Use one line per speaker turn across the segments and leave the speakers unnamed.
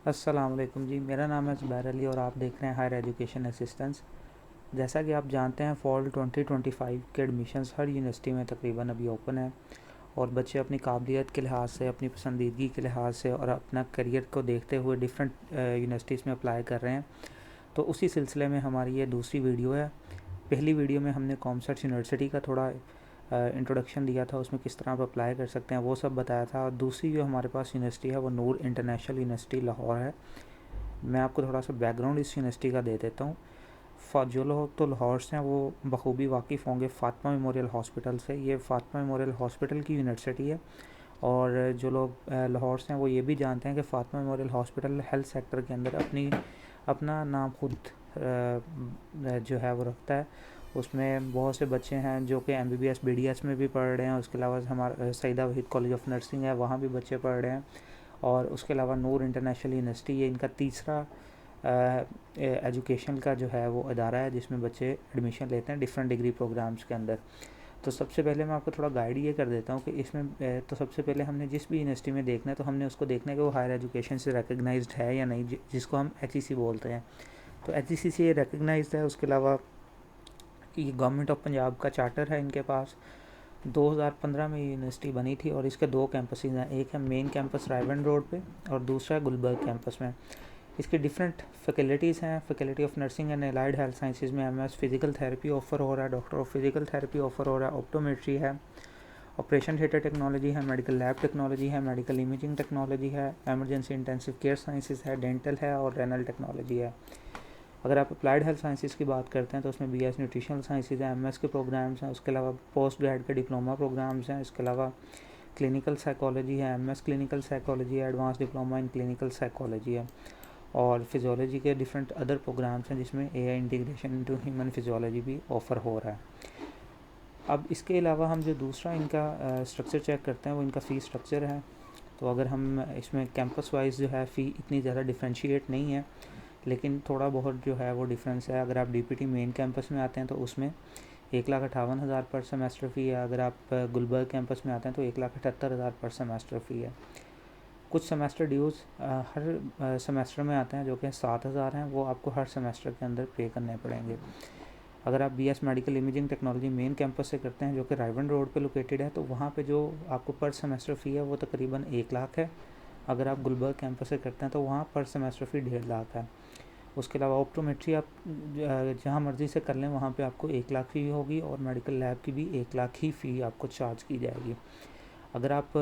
अस्सलाम वालेकुम जी, मेरा नाम है ज़ुबैर अली और आप देख रहे हैं हायर एजुकेशन असिस्टेंस। जैसा कि आप जानते हैं फॉल 2025 के एडमिशन्स हर यूनिवर्सिटी में तकरीबन अभी ओपन है और बच्चे अपनी काबिलियत के लिहाज से, अपनी पसंदीदगी के लिहाज से और अपना करियर को देखते हुए डिफरेंट यूनिवर्सिटीज़ में अप्लाई कर रहे हैं। तो उसी सिलसिले में हमारी ये दूसरी वीडियो है। पहली वीडियो में हमने कॉमसर्ट यूनिवर्सिटी का थोड़ा इंट्रोडक्शन दिया था, उसमें किस तरह आप अप्लाई कर सकते हैं वो सब बताया था। और दूसरी जो हमारे पास यूनिवर्सिटी है वो नूर इंटरनेशनल यूनिवर्सिटी लाहौर है। मैं आपको थोड़ा सा बैकग्राउंड इस यूनिवर्सिटी का दे देता हूँ। जो लोग तो लाहौर से हैं वो बखूबी वाकिफ़ होंगे फ़ातिमा मेमोरियल हॉस्पिटल से। ये फ़ातिमा मेमोरियल हॉस्पिटल की यूनिवर्सिटी है। और जो लोग लाहौर से हैं वो ये भी जानते हैं कि Fatima memorial hospital health sector के अंदर अपना नाम खुद जो है वो रखता है। उसमें बहुत से बच्चे हैं जो कि MBBS BDS में भी पढ़ रहे हैं। उसके अलावा हमारा Saeeda Waheed college of nursing है, वहाँ भी बच्चे पढ़ रहे हैं। और उसके अलावा नूर इंटरनेशनल यूनिवर्सिटी, ये इनका तीसरा एजुकेशन का जो है वो अदारा है जिसमें बच्चे एडमिशन लेते हैं डिफरेंट डिग्री प्रोग्राम्स के अंदर। तो सबसे पहले मैं आपको थोड़ा गाइड ये कर देता हूँ कि इसमें तो सबसे पहले हमने जिस भी यूनिवर्सिटी में देखना है तो हमने उसको देखना है कि वो हायर एजुकेशन से रिकग्नाइज्ड है या नहीं, जिसको हम HEC बोलते हैं। तो HEC से ये रिकग्नाइज्ड है। उसके अलावा ये गवर्नमेंट ऑफ पंजाब का चार्टर है इनके पास। 2015 में यूनिवर्सिटी बनी थी और इसके दो कैंपसेस हैं, एक है मेन कैंपस रायवन रोड पे और दूसरा है गुलबर्ग कैंपस में। इसकी डिफरेंट फैकल्टीज़ हैं। Faculty of nursing and allied health sciences में MS फिजिकल थेरेपी ऑफर हो रहा है, doctor of physical therapy offer हो रहा है, ऑप्टोमेट्री है, ऑपरेशन थिएटर टेक्नोलॉजी है, मेडिकल लैब टेक्नोलॉजी है, मेडिकल इमेजिंग टेक्नोलॉजी है, एमरजेंसी इंटेंसिव केयर साइंसेज है, डेंटल है और रेनल टेक्नोलॉजी है। अगर आप अप्लाइड हेल्थ साइंसेज की बात करते हैं तो उसमें BS न्यूट्रिशनल साइंसेज है, MS के प्रोग्राम्स हैं। उसके अलावा पोस्ट ग्रेड के डिप्लोमा प्रोग्राम्स हैं। इसके अलावा क्लिनिकल साइकोलॉजी है, MS क्लिनिकल साइकोलॉजी है, advance diploma in clinical psychology है। और फिजियोलॉजी के डिफरेंट अदर प्रोग्राम्स हैं जिसमें AI integration into human physiology भी ऑफ़र हो रहा है। अब इसके अलावा हम जो दूसरा इनका स्ट्रक्चर चेक करते हैं वो इनका फ़ी स्ट्रक्चर है। तो अगर हम इसमें कैंपस वाइज जो है फ़ी इतनी ज़्यादा डिफ्रेंशिएट नहीं है, लेकिन थोड़ा बहुत जो है वो डिफरेंस है। अगर आप DPT मेन कैंपस में आते हैं तो उसमें 1,58,000 पर सेमेस्टर फ़ी है। अगर आप गुलबर्ग कैंपस में आते हैं तो 1,78,000 पर सेमेस्टर फ़ी है। कुछ सेमेस्टर ड्यूज़ हर सेमेस्टर में आते हैं जो कि 7,000 हैं, वो आपको हर सेमेस्टर के अंदर पे करने पड़ेंगे। अगर आप BS medical imaging technology main campus से करते हैं जो कि रायवन रोड पे लोकेटेड है, तो वहाँ पे जो आपको पर सेमेस्टर फ़ी है वो तकरीबन 1 लाख है। अगर आप गुलबर्ग कैंपस से करते हैं तो वहाँ पर सेमेस्टर फ़ी 1.5 लाख है। उसके अलावा ऑप्टोमेट्री आप जहाँ मर्ज़ी से कर लें वहाँ पे आपको 1 लाख फ़ी होगी और मेडिकल लैब की भी 1 लाख ही फ़ी आपको चार्ज की जाएगी। अगर आप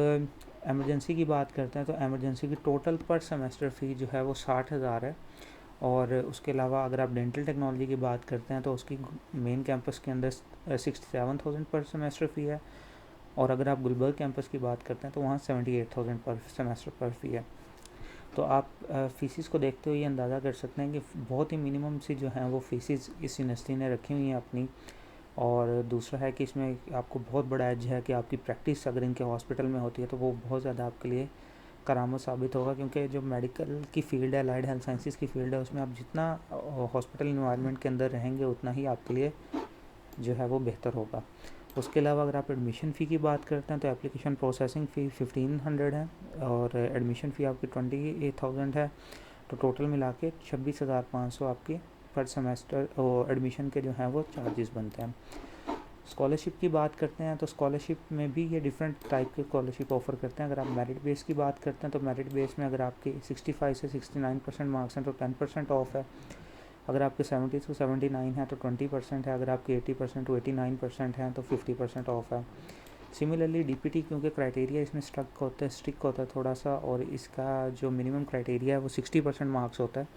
एमरजेंसी की बात करते हैं तो एमरजेंसी की टोटल पर सेमेस्टर फ़ी जो है वो 60,000 है। और उसके अलावा अगर आप डेंटल टेक्नोलॉजी की बात करते हैं तो उसकी मेन कैंपस के अंदर 67,000 पर सेमेस्टर फ़ी है। और अगर आप गुलबर्ग कैंपस की बात करते हैं तो वहाँ 78,000 पर सेमेस्टर पर फ़ी है। तो आप फ़ीसिस को देखते हुए ये अंदाज़ा कर सकते हैं कि बहुत ही मिनिमम सी जो हैं वो फ़ीसिस इस यूनिवर्सिटी ने रखी हुई हैं अपनी। और दूसरा है कि इसमें आपको बहुत बड़ा एज है कि आपकी प्रैक्टिस अगर इनके हॉस्पिटल में होती है तो वो बहुत ज़्यादा आपके लिए करामत साबित होगा, क्योंकि जो मेडिकल की फ़ील्ड है, अलाइड हेल्थ साइंसेज की फ़ील्ड है, उसमें आप जितना हॉस्पिटल इन्वायरमेंट के अंदर रहेंगे उतना ही आपके लिए जो है वो बेहतर होगा। उसके अलावा अगर आप एडमिशन फ़ी की बात करते हैं तो एप्लीकेशन प्रोसेसिंग फ़ी 1,500 है और एडमिशन फ़ी आपकी 28,000 है। तो टोटल मिला के 26,500 आपके पर सेमेस्टर और एडमिशन के जो हैं वो चार्जेस बनते हैं। स्कॉलरशिप की बात करते हैं तो स्कॉलरशिप में भी ये डिफरेंट टाइप के स्कॉलरशिप ऑफ़र करते हैं। अगर आप मेरिट बेस की बात करते हैं तो मेरिट बेस में अगर आपके 65 से 69% मार्क्स हैं तो 10% ऑफ है। अगर आपके 70 से 79 है तो 20% है। अगर आपके 80% टू 89% हैं तो 50% ऑफ है। सिमिलरली DPT क्योंकि क्राइटेरिया इसमें स्ट्रिक्ट होता है थोड़ा सा, और इसका जो मिनिमम क्राइटेरिया है वो 60% मार्क्स होता है।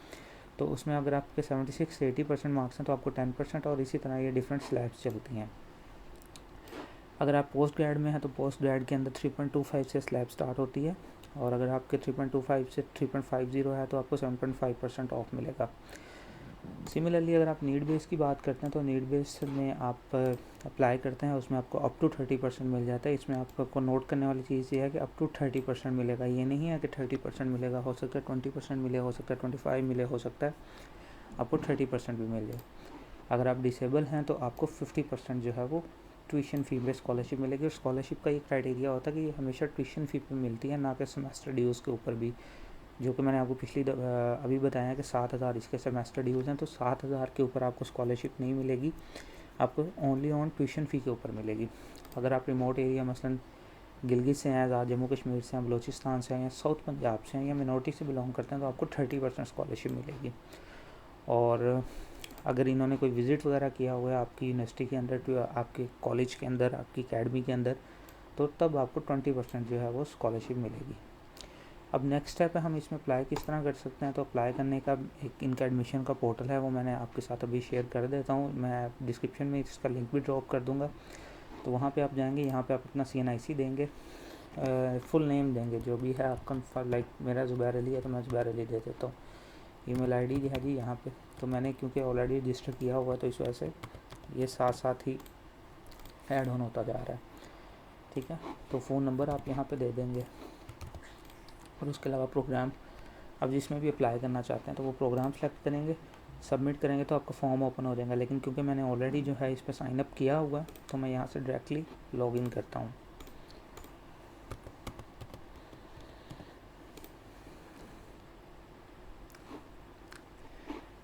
तो उसमें अगर आपके 76 से 80% मार्क्स हैं तो आपको 10%, और इसी तरह ये डिफरेंट स्लैब्स चलती हैं। अगर आप पोस्ट ग्रेड में हैं तो पोस्ट ग्रेड के अंदर 3.25 से स्लैब स्टार्ट होती है। और अगर आपके 3.25 से 3.50 है तो आपको 7.5% ऑफ मिलेगा। सिमिलरली अगर आप नीड बेस की बात करते हैं तो नीड बेस में आप अप्लाई करते हैं, उसमें आपको अप टू 30% मिल जाता है। इसमें आपको नोट करने वाली चीज़ ये है कि अप टू 30% मिलेगा, ये नहीं है कि 30% मिलेगा। हो सकता है 20% मिले, हो सकता है 25 मिले, हो सकता है आपको 30% भी मिल जाए। अगर आप डिसेबल हैं तो आपको 50% जो है वो ट्यूशन फ़ी पे स्कॉलरशिप मिलेगी। और स्कॉलरशिप का ये क्राइटेरिया होता है कि ये हमेशा ट्यूशन फ़ी पे मिलती है, ना कि सेमेस्टर ड्यूज़ के ऊपर भी जो कि मैंने आपको अभी बताया कि 7,000 इसके सेमेस्टर ड्यूज़ हैं, तो 7,000 के ऊपर आपको स्कॉलरशिप नहीं मिलेगी, आपको ओनली ऑन ट्यूशन फ़ी के ऊपर मिलेगी। अगर आप रिमोट एरिया मसलन गिलगित से हैं, जम्मू कश्मीर से हैं, बलूचिस्तान से हैं, या साउथ पंजाब से हैं, या मिनॉरिटी से बिलोंग करते हैं, तो आपको 30% स्कॉलरशिप मिलेगी। और अगर इन्होंने कोई विज़िट वगैरह किया हुआ है आपकी यूनिवर्सिटी के अंदर, तो आपके कॉलेज के अंदर, आपकी अकेडमी के अंदर, तो तब आपको 20% जो है वो स्कॉलरशिप मिलेगी। अब नेक्स्ट स्टेप है, हम इसमें अप्लाई किस तरह कर सकते हैं। तो अप्लाई करने का एक इनका एडमिशन का पोर्टल है, वो मैंने आपके साथ अभी शेयर कर देता हूँ, मैं डिस्क्रिप्शन में इसका लिंक भी ड्रॉप कर दूँगा। तो वहाँ पे आप जाएंगे, यहाँ पे आप अपना CNIC देंगे, फुल नेम देंगे जो भी है आपका, लाइक मेरा ज़ुबैर अली है तो मैं ज़ुबैर अली दे देता हूँ। ईमेल आईडी है जी यहाँ पे, तो मैंने क्योंकि ऑलरेडी रजिस्टर किया हुआ है तो इस वजह से ये साथ साथ ही ऐड ऑन होता जा रहा है, ठीक है। तो फ़ोन नंबर आप यहाँ पे दे देंगे, और उसके अलावा प्रोग्राम अब जिसमें भी अप्लाई करना चाहते हैं तो वो प्रोग्राम सेलेक्ट करेंगे, सबमिट करेंगे तो आपका फॉर्म ओपन हो जाएगा। लेकिन क्योंकि मैंने ऑलरेडी जो है इस पर साइन अप किया हुआ है, तो मैं यहाँ से डायरेक्टली लॉगिन करता हूँ।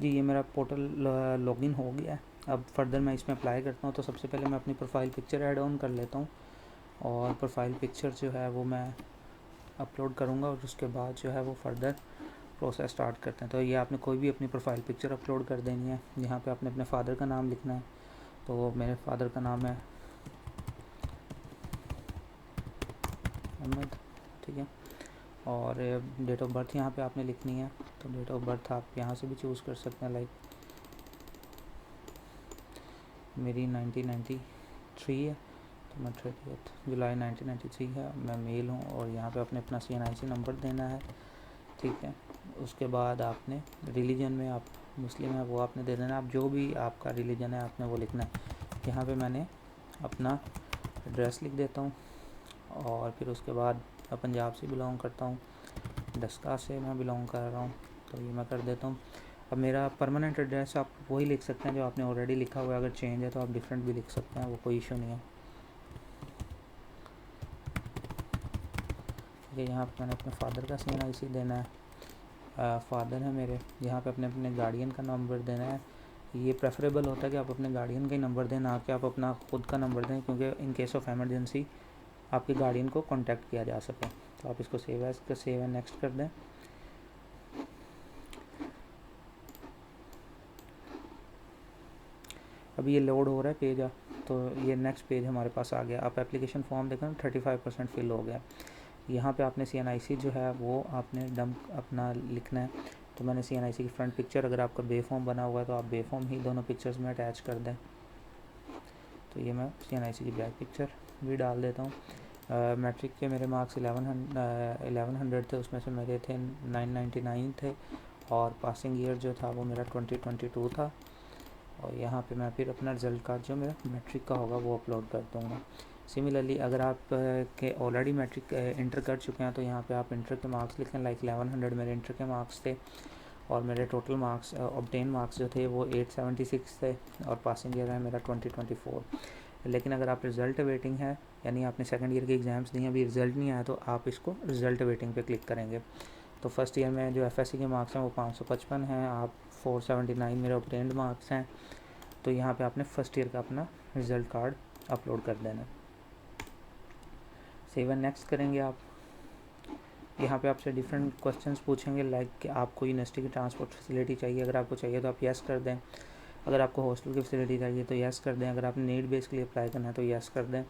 जी, ये मेरा पोर्टल लॉगिन हो गया है। अब फर्दर मैं इसमें अप्लाई करता हूँ, तो सबसे पहले मैं अपनी प्रोफाइल पिक्चर ऐड ऑन कर लेता हूँ, और प्रोफाइल पिक्चर जो है वो मैं अपलोड करूँगा, और उसके बाद जो है वो फर्दर प्रोसेस स्टार्ट करते हैं। तो ये आपने कोई भी अपनी प्रोफाइल पिक्चर अपलोड कर देनी है। यहाँ पे आपने अपने फादर का नाम लिखना है, तो मेरे फादर का नाम है अहमद, ठीक है। और डेट ऑफ बर्थ यहाँ पे आपने लिखनी है, तो डेट ऑफ बर्थ आप यहाँ से भी चूज़ कर सकते हैं, लाइक मेरी 1993 है, तो मैं 30 जुलाई 1993 है, मैं मेल हूँ, और यहाँ पे आपने अपना CNIC नंबर देना है, ठीक है। उसके बाद आपने रिलीजन में आप मुस्लिम है वो आपने दे देना, आप जो भी आपका रिलीजन है आपने वो लिखना है। यहाँ पे मैंने अपना एड्रेस लिख देता हूँ, और फिर उसके बाद मैं पंजाब से बिलोंग करता हूँ, डस्का से मैं बिलोंग कर रहा हूँ, तो ये मैं कर देता हूँ। अब मेरा परमानेंट एड्रेस आप वही लिख सकते हैं जो आपने ऑलरेडी लिखा हुआ है, अगर चेंज है तो आप डिफरेंट भी लिख सकते हैं, वो कोई इशू नहीं है। ये यहाँ पे मैंने अपने फादर का CNIC देना है, फादर है मेरे। यहाँ पे अपने अपने गार्डियन का नंबर देना है। ये प्रेफरेबल होता है कि आप अपने गार्डियन का ही नंबर दें, ना कि आप अपना खुद का नंबर दें, क्योंकि इन केस ऑफ एमरजेंसी आपके गार्डियन को कांटेक्ट किया जा सके। तो आप इसको सेव एंड नेक्स्ट कर दें। अभी ये लोड हो रहा है पेज, तो ये नेक्स्ट पेज हमारे पास आ गया। आप एप्लीकेशन फॉर्म देखें 35% फिल हो गया। यहाँ पे आपने CNIC जो है वो आपने डंप अपना लिखना है। तो मैंने CNIC की फ्रंट पिक्चर, अगर आपका बे फॉर्म बना हुआ है तो आप बे फॉर्म ही दोनों पिक्चर्स में अटैच कर दें। तो ये मैं CNIC की बैक पिक्चर भी डाल देता हूँ। मैट्रिक के मेरे मार्क्स 1100 थे, उसमें से मेरे थे 999 थे, और पासिंग ईयर जो था वो मेरा 2022 था। और यहाँ पे मैं फिर अपना रिज़ल्ट कार्ड जो मेरा मैट्रिक का होगा वो अपलोड कर दूँगा। सिमिलरली अगर आप के ऑलरेडी मैट्रिक इंटर कर चुके हैं, तो यहाँ पे आप इंटर के मार्क्स लिखें, लाइक 1100 मेरे इंटर के मार्क्स थे, और मेरे टोटल मार्क्स ऑब्टेन मार्क्स जो थे वो 876 थे, और पासिंग ईयर है मेरा 2024। लेकिन अगर आप रिज़ल्ट वेटिंग है, यानी आपने सेकंड ईयर के एग्ज़ाम्स दिए अभी रिज़ल्ट नहीं आया, तो आप इसको रिज़ल्ट वेटिंग पे क्लिक करेंगे। तो फर्स्ट ईयर में जो FSC के मार्क्स हैं वो 555 हैं, आप 479 मेरे ऑब्टेन्ड मार्क्स हैं। तो यहाँ पे आपने फर्स्ट ईयर का अपना रिज़ल्ट कार्ड अपलोड कर देना। सेव एंड नेक्स्ट करेंगे आप। यहाँ पे आपसे डिफरेंट क्वेश्चंस पूछेंगे, लाइक कि आपको यूनिवर्सिटी की ट्रांसपोर्ट फैसिलिटी चाहिए, अगर आपको चाहिए तो आप यस कर दें। अगर आपको हॉस्टल की फैसिलिटी चाहिए तो यस कर दें। अगर आपने नीड बेस के लिए अप्लाई करना है तो यस कर दें।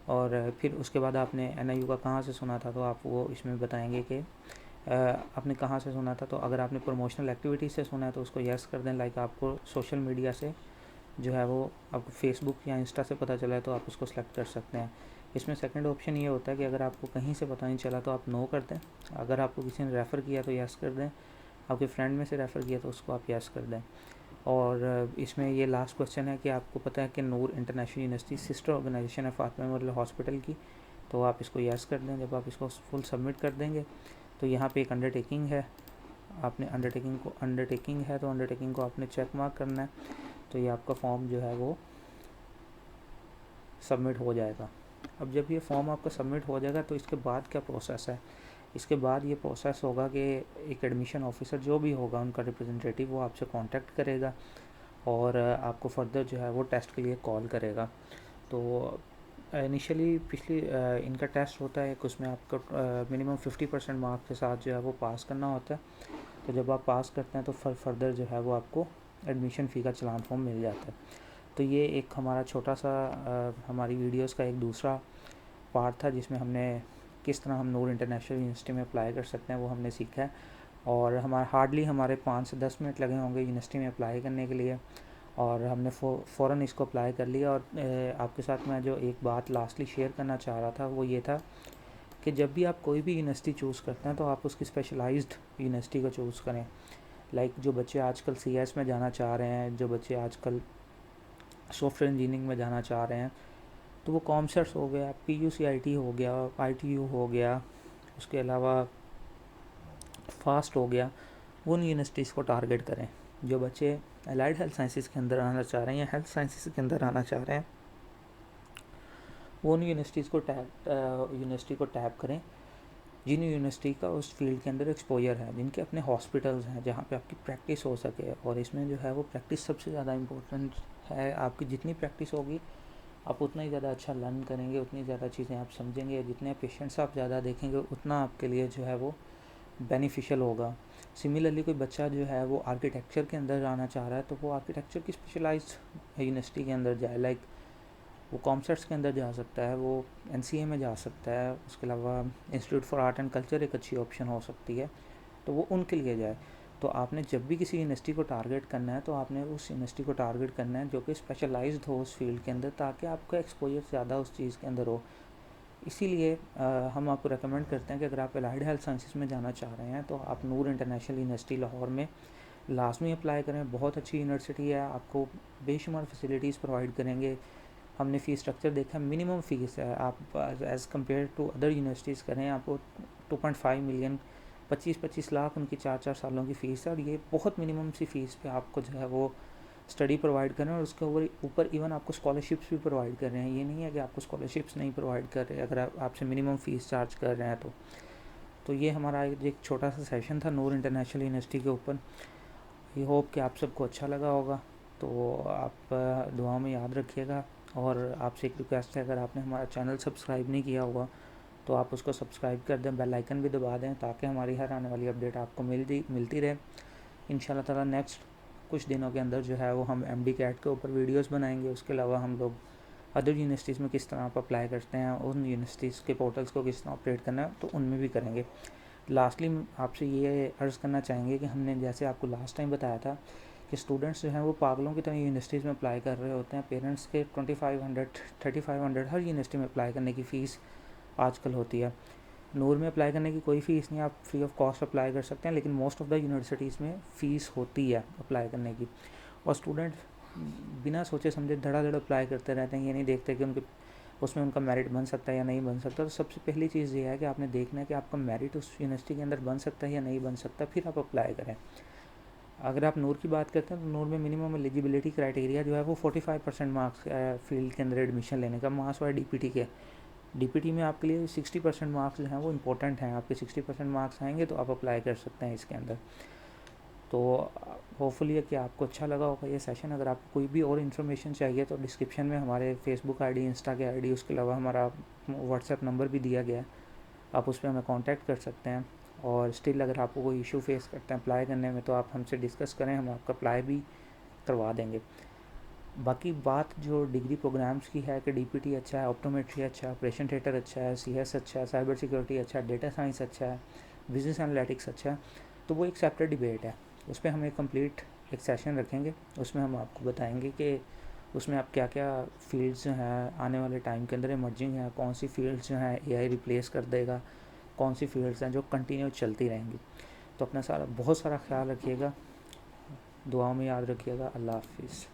और फिर उसके बाद आपने NIU का कहाँ से सुना था, तो आप वो इसमें बताएंगे कि आपने कहाँ से सुना था। तो अगर आपने प्रमोशनल एक्टिविटी से सुना है तो उसको यस कर दें, लाइक आपको सोशल मीडिया से जो है वो आपको फेसबुक या इंस्टा से पता चला है तो आप उसको सेलेक्ट कर सकते हैं। इसमें सेकंड ऑप्शन ये होता है कि अगर आपको कहीं से पता नहीं चला तो आप नो कर दें। अगर आपको किसी ने रेफ़र किया तो यस कर दें, आपके फ्रेंड में से रेफ़र किया तो उसको आप यस कर दें। और इसमें ये लास्ट क्वेश्चन है कि आपको पता है कि नूर इंटरनेशनल यूनिवर्सिटी सिस्टर ऑर्गेनाइजेशन है फातिमा मेमोरियल हॉस्पिटल की, तो आप इसको यस कर दें। जब आप इसको फुल सबमिट कर देंगे तो यहाँ पे एक अंडरटेकिंग है, आपने अंडरटेकिंग है तो अंडरटेकिंग को आपने चेक मार्क करना है। तो ये आपका फॉर्म जो है वो सबमिट हो जाएगा। अब जब ये फॉर्म आपका सबमिट हो जाएगा तो इसके बाद क्या प्रोसेस है, इसके बाद ये प्रोसेस होगा कि एक एडमिशन ऑफिसर जो भी होगा उनका रिप्रेजेंटेटिव वो आपसे कांटेक्ट करेगा और आपको फर्दर जो है वो टेस्ट के लिए कॉल करेगा। तो इनिशियली इनका टेस्ट होता है कि उसमें आपको मिनिमम 50% मार्क के साथ जो है वो पास करना होता है। तो जब आप पास करते हैं तो फर्दर जो है वो आपको एडमिशन फ़ी का चलान फॉर्म मिल जाता है। तो ये एक हमारा छोटा सा हमारी वीडियोस का एक दूसरा पार्ट था जिसमें हमने किस तरह हम नूर इंटरनेशनल यूनिवर्सिटी में अप्लाई कर सकते हैं वो हमने सीखा है। और हमारे 5 से 10 मिनट लगे होंगे यूनिवर्सिटी में अप्लाई करने के लिए, और हमने फ़ौरन इसको अप्लाई कर लिया। और आपके साथ मैं जो एक बात लास्टली शेयर करना चाह रहा था वो ये था कि जब भी आप कोई भी यूनिवर्सिटी चूज़ करते हैं तो आप उसकी स्पेशलाइज्ड यूनिवर्सिटी को चूज़ करें। लाइक जो बच्चे आजकल CS में जाना चाह रहे हैं, जो बच्चे आजकल सॉफ्टवेयर इंजीनियरिंग में जाना चाह रहे हैं, तो वो कॉमसर्स हो गया, PUCIT हो गया, ITU हो गया, उसके अलावा फास्ट हो गया, उन यूनिवर्सिटीज़ को टारगेट करें। जो बच्चे अलाइड हेल्थ साइंसेस के अंदर आना चाह रहे हैं या हेल्थ साइंसेस के अंदर आना चाह रहे हैं, वो उन यूनिवर्सिटी को टैप करें जिन यूनिवर्सिटी का उस फील्ड के अंदर एक्सपोजर है, जिनके अपने हॉस्पिटल्स हैं जहाँ पे आपकी प्रैक्टिस हो सके। और इसमें जो है वो प्रैक्टिस सबसे ज़्यादा इम्पोर्टेंट है। आपकी जितनी प्रैक्टिस होगी आप उतना ही ज़्यादा अच्छा लर्न करेंगे, उतनी ज़्यादा चीज़ें आप समझेंगे, जितने पेशेंट्स आप ज़्यादा देखेंगे उतना आपके लिए जो है वो बेनिफिशियल होगा। सिमिलरली कोई बच्चा जो है वो आर्किटेक्चर के अंदर जाना चाह रहा है तो वो आर्किटेक्चर की स्पेशलाइज्ड यूनिवर्सिटी के अंदर जाए। लाइक वो कॉमसर्ट्स के अंदर जा सकता है, वो NCA में जा सकता है, उसके अलावा institute for art and culture एक अच्छी ऑप्शन हो सकती है, तो वो उनके लिए जाए। तो आपने जब भी किसी यूनिवर्सिटी को टारगेट करना है तो आपने उस यूनिवर्सिटी को टारगेट करना है जो कि स्पेशलाइज्ड हो उस फील्ड के अंदर, ताकि आपका एक्सपोजर ज़्यादा उस चीज़ के अंदर हो। इसीलिए हम आपको रेकमेंड करते हैं कि अगर आप अलाइड हेल्थ साइंसेस में जाना चाह रहे हैं तो आप नूर इंटरनेशनल यूनिवर्सिटी लाहौर में लाजमी अप्लाई करें। बहुत अच्छी यूनिवर्सिटी है, आपको बेशुमार फैसिलिटीज़ प्रोवाइड करेंगे। हमने फ़ीस स्ट्रक्चर देखा, मिनिमम फ़ीस है, आप as compare to other universities करें आपको 2.5 मिलियन 25-25 लाख उनकी 4-4 सालों की फ़ीस है। और ये बहुत मिनिमम सी फ़ीस पे आपको जो है वो स्टडी प्रोवाइड कर रहे हैं, और उसके ऊपर इवन आपको स्कॉलरशिप्स भी प्रोवाइड कर रहे हैं। ये नहीं है कि आपको स्कॉलरशिप्स नहीं प्रोवाइड कर रहे अगर आपसे मिनिमम फ़ीस चार्ज कर रहे हैं तो ये हमारा एक छोटा सा सेशन था नूर इंटरनेशनल यूनिवर्सिटी के ऊपर। आई होप कि आप सबको अच्छा लगा होगा। तो आप दुआ में याद रखिएगा, और आपसे एक रिक्वेस्ट है, अगर आपने हमारा चैनल सब्सक्राइब नहीं किया होगा तो आप उसको सब्सक्राइब कर दें, बेल आइकन भी दबा दें, ताकि हमारी हर आने वाली अपडेट आपको मिलती रहे। इंशाल्लाह ताला नेक्स्ट कुछ दिनों के अंदर जो है वो हम MD कैट के ऊपर वीडियोस बनाएंगे। उसके अलावा हम लोग अदर यूनिवर्सिटीज़ में किस तरह आप अप्लाई करते हैं, उन यूनिवर्सिटीज़ के पोर्टल्स को किस तरह ऑपरेट करना है, तो उनमें भी करेंगे। लास्टली आपसे ये अर्ज़ करना चाहेंगे कि हमने जैसे आपको लास्ट टाइम बताया था कि स्टूडेंट्स जो हैं वो पागलों की तरह यूनिवर्सिटीज़ में अप्लाई कर रहे होते हैं। पेरेंट्स के 2500 3500 हर यूनिवर्सिटी में अप्लाई करने की फ़ीस आजकल होती है। नूर में अप्लाई करने की कोई फ़ीस नहीं, आप फ्री ऑफ कॉस्ट अप्लाई कर सकते हैं, लेकिन मोस्ट ऑफ़ द यूनिवर्सिटीज़ में फ़ीस होती है अप्लाई करने की। और स्टूडेंट बिना सोचे समझे धड़ाधड़ अप्लाई करते रहते हैं, ये नहीं देखते कि उसमें उनका मेरिट बन सकता है या नहीं बन सकता। तो सबसे पहली चीज़ ये है कि आपने देखना है कि आपका मेरिट उस यूनिवर्सिटी के अंदर बन सकता है या नहीं बन सकता, फिर आप अप्लाई करें। अगर आप नूर की बात करते हैं तो नूर में मिनिमम एलिजिबिलिटी क्राइटेरिया जो है वो 45% मार्क्स फील्ड के अंदर एडमिशन लेने का, मास वाई DPT के। DPT में आपके लिए 60% मार्क्स जो हैं वो इम्पोर्टेंट हैं। आपके 60% मार्क्स आएंगे तो आप अप्लाई कर सकते हैं इसके अंदर। तो होपफुली कि आपको अच्छा लगा होगा ये सेशन। अगर आपको कोई भी और इन्फॉर्मेशन चाहिए तो डिस्क्रिप्शन में हमारे फेसबुक ID, इंस्टा के ID, उसके अलावा हमारा व्हाट्सएप नंबर भी दिया गया है, आप उस पर हमें कांटेक्ट कर सकते हैं। और स्टिल अगर आपको कोई इशू फेस करते हैं अप्लाई करने में तो आप हमसे डिस्कस करें, हम आपका अप्लाई भी करवा देंगे। बाकी बात जो डिग्री प्रोग्राम्स की है कि DPT अच्छा है, ऑप्टोमेट्री अच्छा है, ऑपरेशन थिएटर अच्छा है, CS अच्छा है, साइबर सिक्योरिटी अच्छा है, डेटा साइंस अच्छा है, बिजनेस एनालिटिक्स अच्छा है, तो वो एक सेपरेट डिबेट है। उस पर हम एक सेशन रखेंगे, उसमें हम आपको बताएंगे कि उसमें आप क्या क्या फील्ड्स जो हैं आने वाले टाइम के अंदर इमर्जिंग हैं, कौन सी फील्ड्स जो हैं AI रिप्लेस कर देगा, कौन सी फील्ड्स हैं जो कंटिन्यू चलती रहेंगी। तो अपना बहुत सारा ख्याल रखिएगा, दुआओं में याद रखिएगा। अल्लाह हाफिज़।